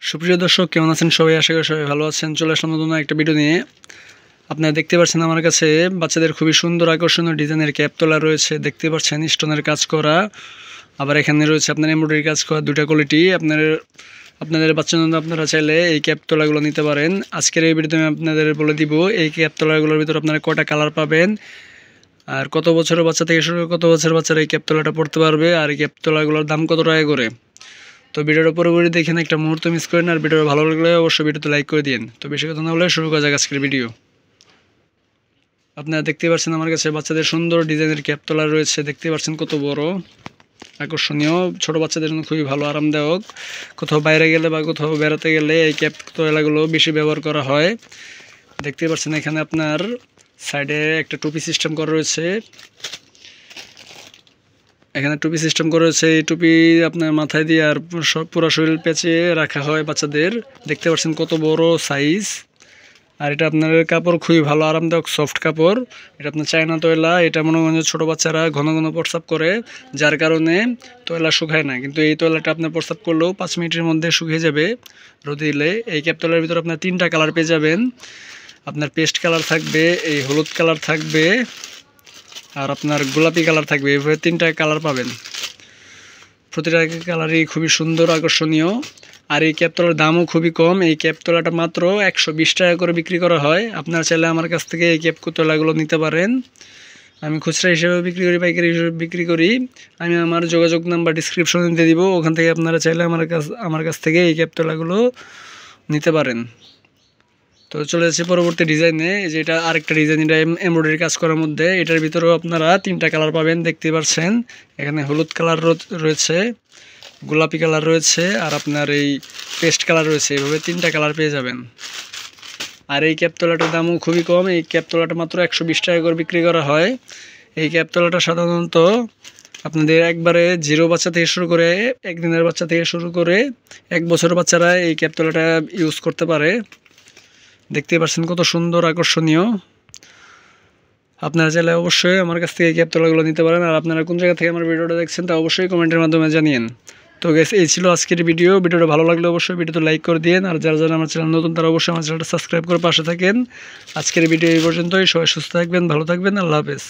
সুপ্রিয় দর্শক, কেমন আছেন সবাই? আশা করি সবাই ভালো আছেন। চলে আসলাম নতুন একটা ভিডিও নিয়ে। আপনারা দেখতে পাচ্ছেন আমার কাছে বাচ্চাদের খুবই সুন্দর আকর্ষণীয় ডিজাইনের ক্যাপ তোলা রয়েছে। দেখতে পাচ্ছেন স্টোনের কাজ করা, আবার এখানে রয়েছে আপনার এমব্রয়ডারি কাজ করা, দুটা কোয়ালিটি। আপনাদের বাচ্চার জন্য আপনারা চাইলে এই ক্যাপ তোলাগুলো নিতে পারেন। আজকের এই ভিডিওতে আমি আপনাদের বলে দিব এই ক্যাপ তোলাগুলোর ভিতরে আপনারা কয়টা কালার পাবেন, আর কত বছরের বাচ্চা থেকে শুরু করে কত বছরের বাচ্চারা এই ক্যাপ তোলাটা পড়তে পারবে, আর এই ক্যাপ তোলাগুলোর দাম কত টাকা করে। তো ভিডিওটা পুরোপুরি দেখেন, একটা মুহূর্ত মিস করেন। আর ভিডিওটা ভালো লাগলে অবশ্যই ভিডিওতে লাইক করে দিন। তো বেশি কথা না বলে শুরু করা যাক আজকের ভিডিও। আপনারা দেখতে পাচ্ছেন আমার কাছে বাচ্চাদের সুন্দর ডিজাইনের ক্যাপ তোলা রয়েছে। দেখতে পাচ্ছেন কত বড় আকর্ষণীয়, ছোট বাচ্চাদের জন্য খুবই ভালো আরামদায়ক। কোথাও বাইরে গেলে বা কোথাও বেড়াতে গেলে এই ক্যাপ তোলাগুলো বেশি ব্যবহার করা হয়। দেখতে পাচ্ছেন এখানে আপনার সাইডে একটা টুপি সিস্টেম করা রয়েছে। এখানে টুপি সিস্টেম করা হয়েছে। এই টুপি আপনার মাথায় দিয়ে আর পুরো শরীর পেঁচিয়ে রাখা হয় বাচ্চাদের। দেখতে পাচ্ছেন কত বড় সাইজ। আর এটা আপনার কাপড় খুবই ভালো আরামদায়ক, সফট কাপড়। এটা আপনার চায়না তয়লা। এটা মনে করেন ছোটো বাচ্চারা ঘন ঘন প্রস্রাব করে, যার কারণে তয়লা শুকায় না। কিন্তু এই তয়লাটা আপনার প্রস্রাব করলেও 5 মিনিটের মধ্যে শুকিয়ে যাবে রোদে দিলে। এই ক্যাপ তয়লার ভিতরে আপনার 3টা কালার পেয়ে যাবেন। আপনার পেস্ট কালার থাকবে, এই হলুদ কালার থাকবে, আর আপনার গোলাপি কালার থাকবে। এভাবে 3টা কালার পাবেন। প্রতিটা কালারই খুবই সুন্দর আকর্ষণীয়। আর এই ক্যাপ তোলার দামও খুবই কম। এই ক্যাপ তোলাটা মাত্র 120 টাকা করে বিক্রি করা হয়। আপনারা চাইলে আমার কাছ থেকে এই ক্যাপ তোলাগুলো নিতে পারেন। আমি খুচরা হিসেবে বিক্রি করি, পাইকারি হিসেবে বিক্রি করি। আমি আমার যোগাযোগ নাম্বার ডিসক্রিপশনে দিয়ে দিব, ওখান থেকে আপনারা চাইলে আমার কাছ থেকে এই ক্যাপ তোলাগুলো নিতে পারেন। তো চলে যাচ্ছে পরবর্তী ডিজাইনে। যেটা আরেকটা ডিজাইন, এটা এমব্রয়ডারি কাজ করার মধ্যে। এটার ভিতরেও আপনারা 3টা কালার পাবেন। দেখতে পাচ্ছেন এখানে হলুদ কালার রয়েছে, গোলাপি কালার রয়েছে, আর আপনার এই পেস্ট কালার রয়েছে। এইভাবে 3টা কালার পেয়ে যাবেন। আর এই ক্যাপ তোলাটার দামও খুবই কম। এই ক্যাপ তোলাটা মাত্র 120 টাকা করে বিক্রি করা হয়। এই ক্যাপ তোলাটা সাধারণত আপনাদের একবারে 0 বাচ্চা থেকে শুরু করে, 1 দিনের বাচ্চা থেকে শুরু করে 1 বছরের বাচ্চারা এই ক্যাপ তোলাটা ইউজ করতে পারে। দেখতে পাচ্ছেন কত সুন্দর আকর্ষণীয়। আপনারা চাইলে অবশ্যই আমার কাছ থেকে এই ক্যাপ তোলাগুলো নিতে পারেন। আর আপনারা কোন জায়গা থেকে আমার ভিডিওটা দেখছেন তা অবশ্যই কমেন্টের মাধ্যমে জানিয়েন। তো গাইস, এই ছিল আজকের ভিডিওটা ভালো লাগলে অবশ্যই ভিডিওতে লাইক করে দিন। আর যারা যারা আমার চ্যানেল নতুন তারা অবশ্যই আমার চ্যানেলটা সাবস্ক্রাইব করে পাশে থাকেন। আজকের ভিডিও এই পর্যন্তই। সবাই সুস্থ থাকবেন, ভালো থাকবেন। আল্লাহ হাফেজ।